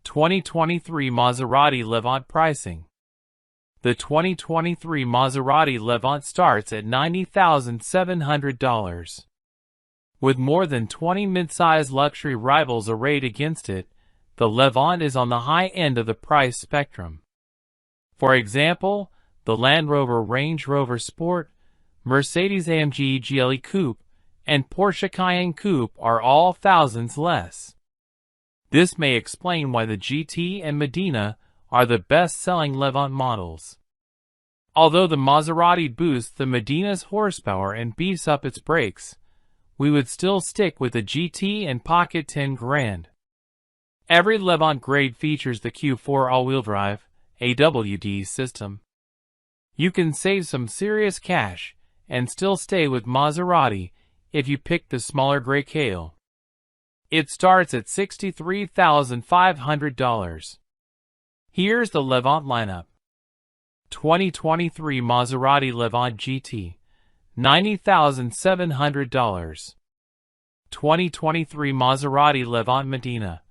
2023 Maserati Levant pricing. The 2023 Maserati Levant starts at $90,700. With more than 20 mid-size luxury rivals arrayed against it, the Levant is on the high end of the price spectrum. For example, the Land Rover Range Rover Sport, Mercedes-AMG GLE Coupe, and Porsche Cayenne Coupe are all thousands less. This may explain why the GT and Medina are the best-selling Levant models. Although the Maserati boosts the Medina's horsepower and beefs up its brakes, we would still stick with the GT and pocket 10 grand. Every Levant grade features the Q4 all-wheel drive AWD system. You can save some serious cash and still stay with Maserati if you pick the smaller gray Kale. It starts at $63,500. Here's the Levant lineup. 2023 Maserati Levant GT, $90,700. 2023 Maserati Levant Medina,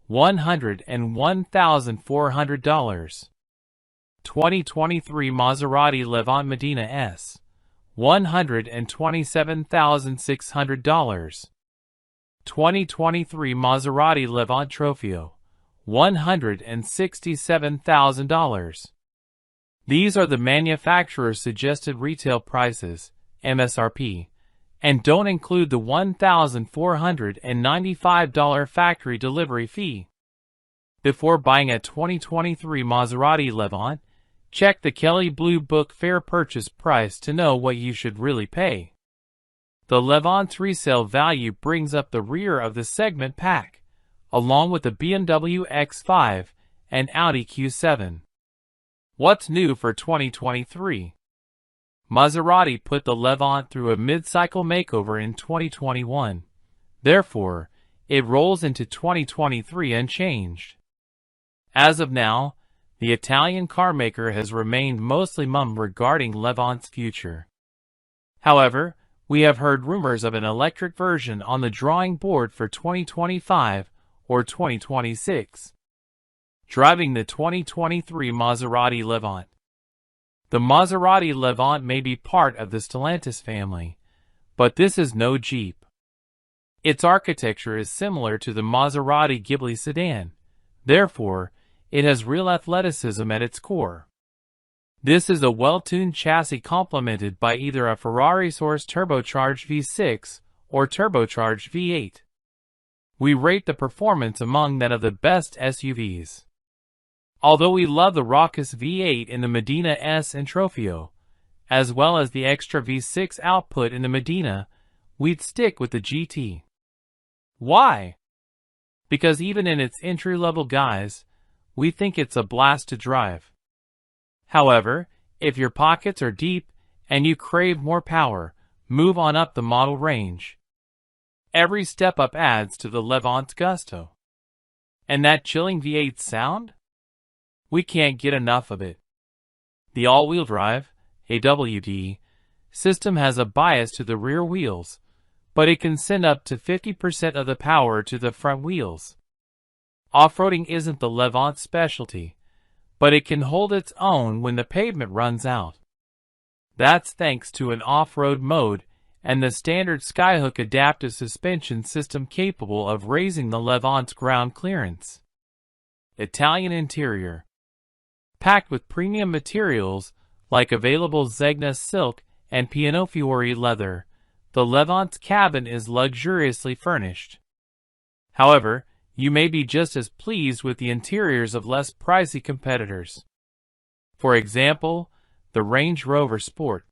$101,400. 2023 Maserati Levant Medina S, $127,600. 2023 Maserati Levant Trofeo, $167,000. These are the manufacturer's suggested retail prices, MSRP, and don't include the $1,495 factory delivery fee. Before buying a 2023 Maserati Levant, check the Kelley Blue Book fair purchase price to know what you should really pay. The Levant's resale value brings up the rear of the segment pack, along with the BMW X5 and Audi Q7. What's new for 2023? Maserati put the Levant through a mid-cycle makeover in 2021. Therefore, it rolls into 2023 unchanged. As of now, the Italian carmaker has remained mostly mum regarding Levant's future. However, we have heard rumors of an electric version on the drawing board for 2025 or 2026. Driving the 2023 Maserati Levant. The Maserati Levant may be part of the Stellantis family, but this is no Jeep. Its architecture is similar to the Maserati Ghibli sedan, therefore, it has real athleticism at its core. This is a well-tuned chassis complemented by either a Ferrari-sourced turbocharged V6 or turbocharged V8. We rate the performance among that of the best SUVs. Although we love the raucous V8 in the Medina S and Trofeo, as well as the extra V6 output in the Medina, we'd stick with the GT. Why? Because even in its entry-level guise, we think it's a blast to drive. However, if your pockets are deep and you crave more power, move on up the model range. Every step up adds to the Levant's gusto. And that chilling V8 sound? We can't get enough of it. The all-wheel drive, AWD, system has a bias to the rear wheels, but it can send up to 50% of the power to the front wheels. Off-roading isn't the Levant's specialty, but it can hold its own when the pavement runs out. That's thanks to an off-road mode and the standard Skyhook adaptive suspension system capable of raising the Levant's ground clearance. Italian interior. Packed with premium materials like available Zegna silk and Pianofiore leather, the Levant's cabin is luxuriously furnished. However, you may be just as pleased with the interiors of less pricey competitors. For example, the Range Rover Sport.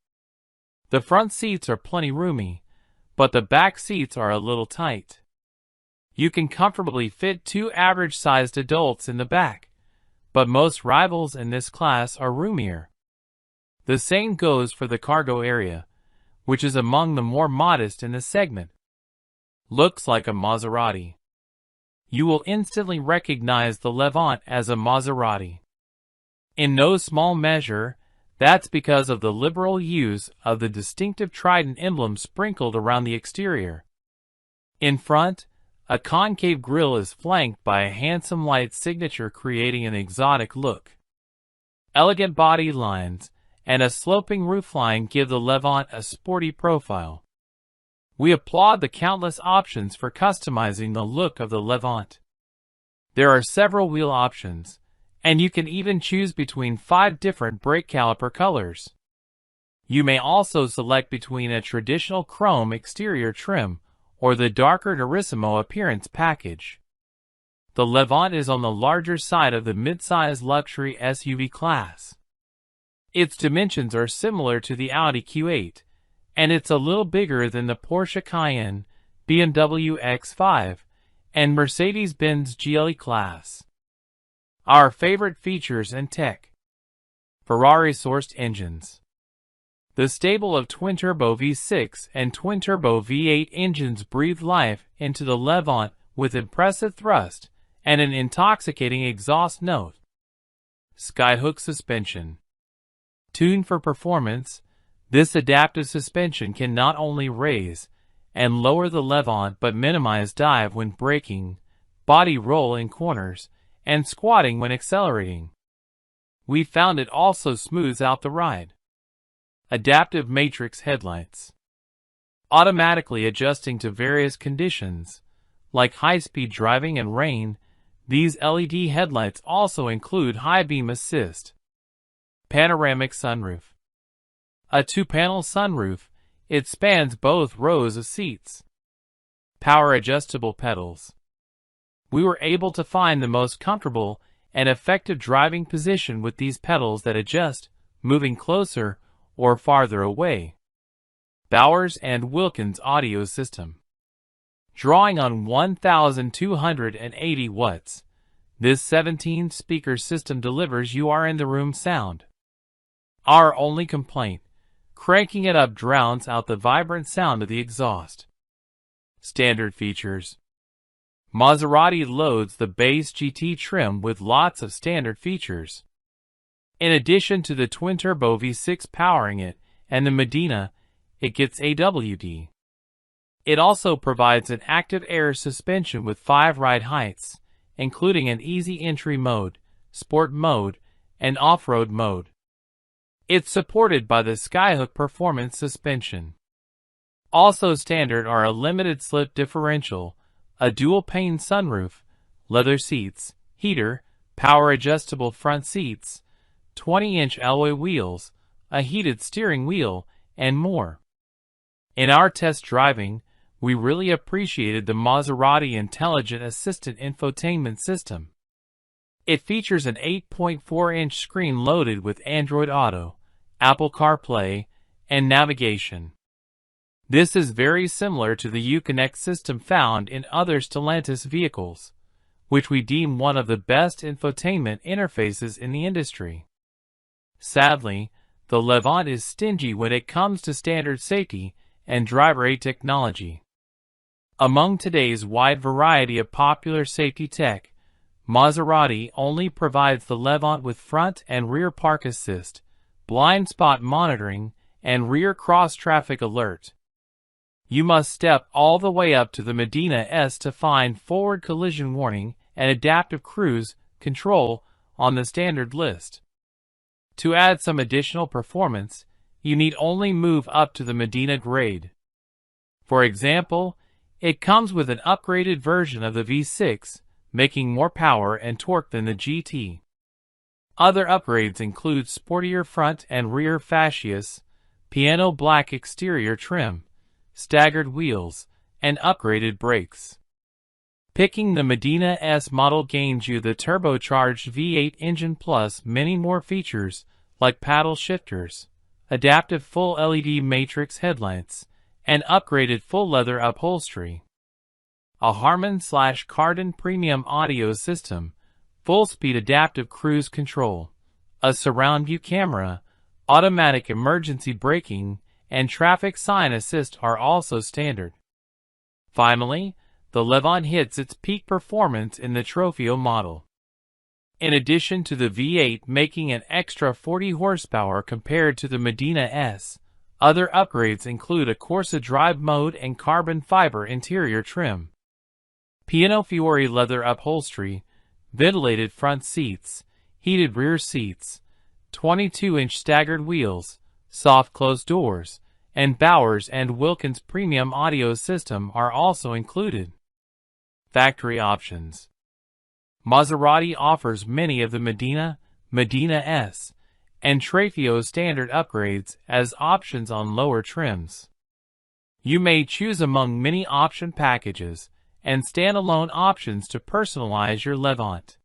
The front seats are plenty roomy, but the back seats are a little tight. You can comfortably fit 2 average-sized adults in the back, but most rivals in this class are roomier. The same goes for the cargo area, which is among the more modest in the segment. Looks like a Maserati. You will instantly recognize the Levant as a Maserati. In no small measure, that's because of the liberal use of the distinctive trident emblem sprinkled around the exterior. In front, a concave grille is flanked by a handsome light signature creating an exotic look. Elegant body lines and a sloping roofline give the Levant a sporty profile. We applaud the countless options for customizing the look of the Levant. There are several wheel options, and you can even choose between 5 different brake caliper colors. You may also select between a traditional chrome exterior trim or the darker Turismo appearance package. The Levant is on the larger side of the mid-size luxury SUV class. Its dimensions are similar to the Audi Q8, and it's a little bigger than the Porsche Cayenne, BMW X5, and Mercedes-Benz GLE class. Our favorite features and tech. Ferrari-sourced engines. The stable of twin-turbo V6 and twin-turbo V8 engines breathe life into the Levant with impressive thrust and an intoxicating exhaust note. Skyhook suspension. Tuned for performance, this adaptive suspension can not only raise and lower the Levant but minimize dive when braking, body roll in corners, and squatting when accelerating. We found it also smooths out the ride. Adaptive matrix headlights. Automatically adjusting to various conditions, like high-speed driving and rain, these LED headlights also include high beam assist. Panoramic sunroof. A 2-panel sunroof, it spans both rows of seats. Power adjustable pedals. We were able to find the most comfortable and effective driving position with these pedals that adjust, moving closer or farther away. Bowers and Wilkins audio system. Drawing on 1,280 watts, this 17-speaker system delivers you-are-in-the-room sound. Our only complaint, cranking it up drowns out the vibrant sound of the exhaust. Standard features. Maserati loads the base GT trim with lots of standard features. In addition to the twin-turbo V6 powering it and the Medina, it gets AWD. It also provides an active air suspension with 5 ride heights, including an easy entry mode, sport mode, and off-road mode. It's supported by the Skyhook performance suspension. Also standard are a limited slip differential, a dual-pane sunroof, leather seats, heater, power-adjustable front seats, 20-inch alloy wheels, a heated steering wheel, and more. In our test driving, we really appreciated the Maserati Intelligent Assistant infotainment system. It features an 8.4-inch screen loaded with Android Auto, Apple CarPlay, and navigation. This is very similar to the Uconnect system found in other Stellantis vehicles, which we deem one of the best infotainment interfaces in the industry. Sadly, the Levant is stingy when it comes to standard safety and driver aid technology. Among today's wide variety of popular safety tech, Maserati only provides the Levant with front and rear park assist, blind spot monitoring, and rear cross-traffic alert. You must step all the way up to the Medina S to find forward collision warning and adaptive cruise control on the standard list. To add some additional performance, you need only move up to the Medina grade. For example, it comes with an upgraded version of the V6, making more power and torque than the GT. Other upgrades include sportier front and rear fascias, piano black exterior trim, staggered wheels, and upgraded brakes. Picking the Medina S model gains you the turbocharged V8 engine plus many more features like paddle shifters, adaptive full LED matrix headlights, and upgraded full leather upholstery. A Harman/Kardon premium audio system, full-speed adaptive cruise control, a surround view camera, automatic emergency braking, and traffic sign assist are also standard. Finally, the Levant hits its peak performance in the Trofeo model. In addition to the V8 making an extra 40 horsepower compared to the Medina S, other upgrades include a Corsa Drive mode and carbon fiber interior trim, Piano Fiore leather upholstery, ventilated front seats, heated rear seats, 22-inch staggered wheels, soft closed doors, and Bowers & Wilkins premium audio system are also included. Factory options. Maserati offers many of the Medina S, and Trofeo standard upgrades as options on lower trims. You may choose among many option packages and standalone options to personalize your Levant.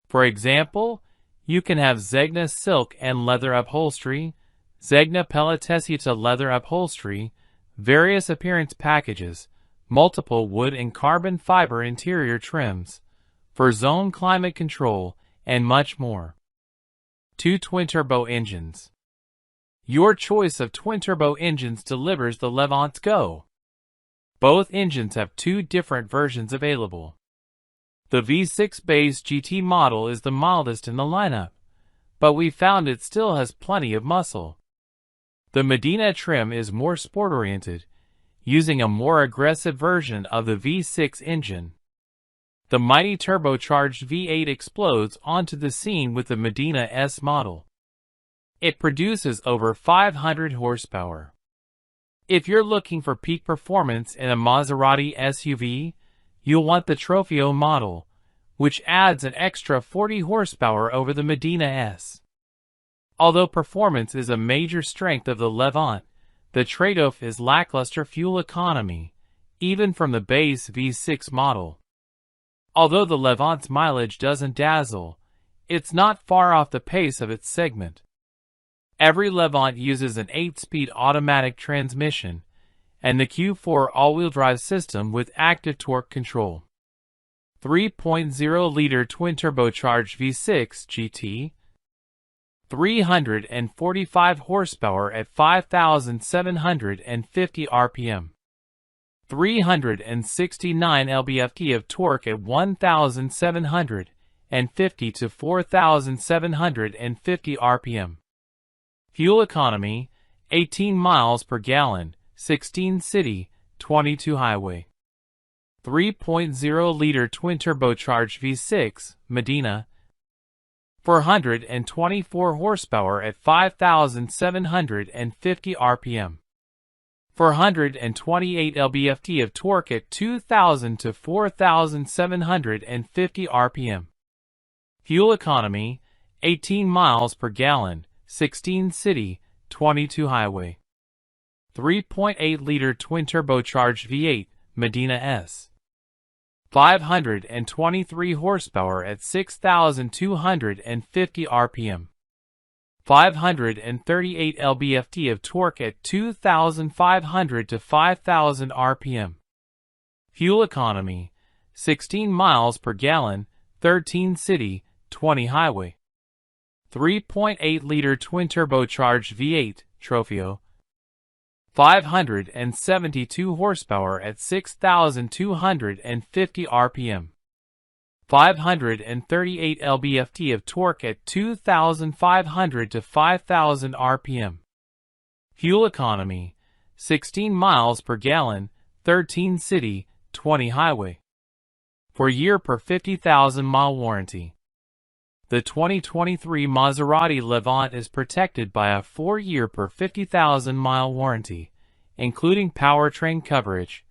For example, you can have Zegna silk and leather upholstery, Zegna Pelletessita leather upholstery, various appearance packages, multiple wood and carbon fiber interior trims, for zone climate control, and much more. 2 twin-turbo engines. Your choice of twin-turbo engines delivers the Levant's go. Both engines have 2 different versions available. The V6 base GT model is the mildest in the lineup, but we found it still has plenty of muscle. The Medina trim is more sport-oriented, using a more aggressive version of the V6 engine. The mighty turbocharged V8 explodes onto the scene with the Medina S model. It produces over 500 horsepower. If you're looking for peak performance in a Maserati SUV, you'll want the Trofeo model, which adds an extra 40 horsepower over the Medina S. Although performance is a major strength of the Levant, the trade-off is lackluster fuel economy, even from the base V6 model. Although the Levant's mileage doesn't dazzle, it's not far off the pace of its segment. Every Levant uses an 8-speed automatic transmission and the Q4 all-wheel drive system with active torque control. 3.0-liter twin-turbocharged V6 GT, 345 horsepower at 5,750 RPM, 369 lb-ft of torque at 1,750 to 4,750 RPM. Fuel economy, 18 miles per gallon, 16 city, 22 highway. 3.0-liter twin-turbocharged V6 Medina, 424 horsepower at 5,750 RPM, 428 lb-ft of torque at 2,000 to 4,750 RPM. Fuel economy, 18 miles per gallon, 16 city, 22 highway. 3.8-liter twin-turbocharged V8 Medina S, 523 horsepower at 6,250 RPM, 538 lb-ft of torque at 2,500 to 5,000 RPM. Fuel economy, 16 miles per gallon, 13 city, 20 highway. 3.8-liter twin-turbocharged V8 Trofeo, 572 horsepower at 6,250 RPM, 538 lb-ft of torque at 2,500 to 5,000 RPM. Fuel economy, 16 miles per gallon, 13 city, 20 highway. For year per 50,000 mile warranty. The 2023 Maserati Levant is protected by a 4-year per 50,000 mile warranty, including powertrain coverage,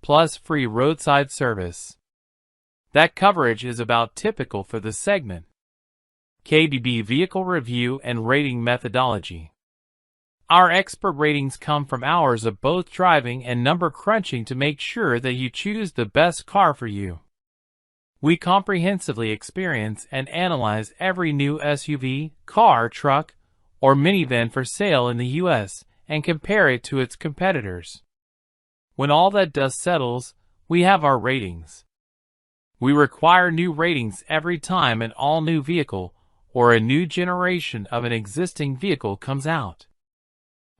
plus free roadside service. That coverage is about typical for the segment. KBB Vehicle Review and Rating Methodology. Our expert ratings come from hours of both driving and number crunching to make sure that you choose the best car for you. We comprehensively experience and analyze every new SUV, car, truck, or minivan for sale in the U.S. and compare it to its competitors. When all that dust settles, we have our ratings. We require new ratings every time an all-new vehicle or a new generation of an existing vehicle comes out.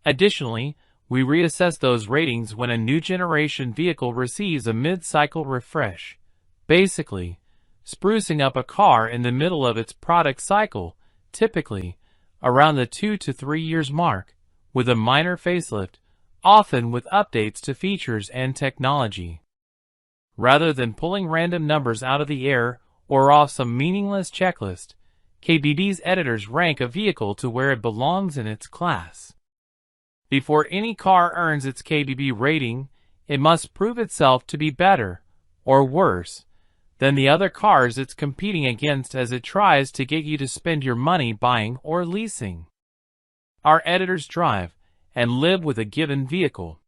Additionally, we reassess those ratings when a new generation vehicle receives a mid-cycle refresh, basically, sprucing up a car in the middle of its product cycle, typically around the 2 to 3 years mark, with a minor facelift, often with updates to features and technology. Rather than pulling random numbers out of the air or off some meaningless checklist, KBB's editors rank a vehicle to where it belongs in its class. Before any car earns its KBB rating, it must prove itself to be better, or worse, than the other cars it's competing against as it tries to get you to spend your money buying or leasing. Our editors drive and live with a given vehicle.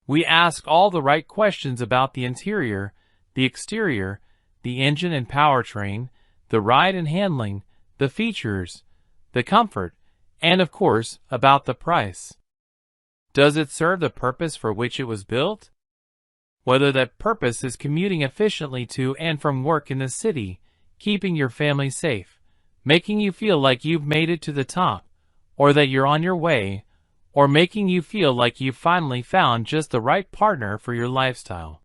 We ask all the right questions about the interior, the exterior, the engine and powertrain, the ride and handling, the features, the comfort, and of course, about the price. Does it serve the purpose for which it was built? Whether that purpose is commuting efficiently to and from work in the city, keeping your family safe, making you feel like you've made it to the top, or that you're on your way, or making you feel like you've finally found just the right partner for your lifestyle.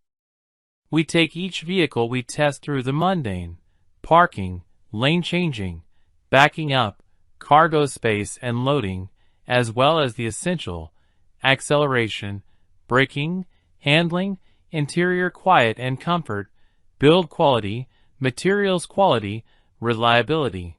We take each vehicle we test through the mundane, parking, lane changing, backing up, cargo space and loading, as well as the essential, acceleration, braking, handling, interior quiet and comfort, build quality, materials quality, reliability.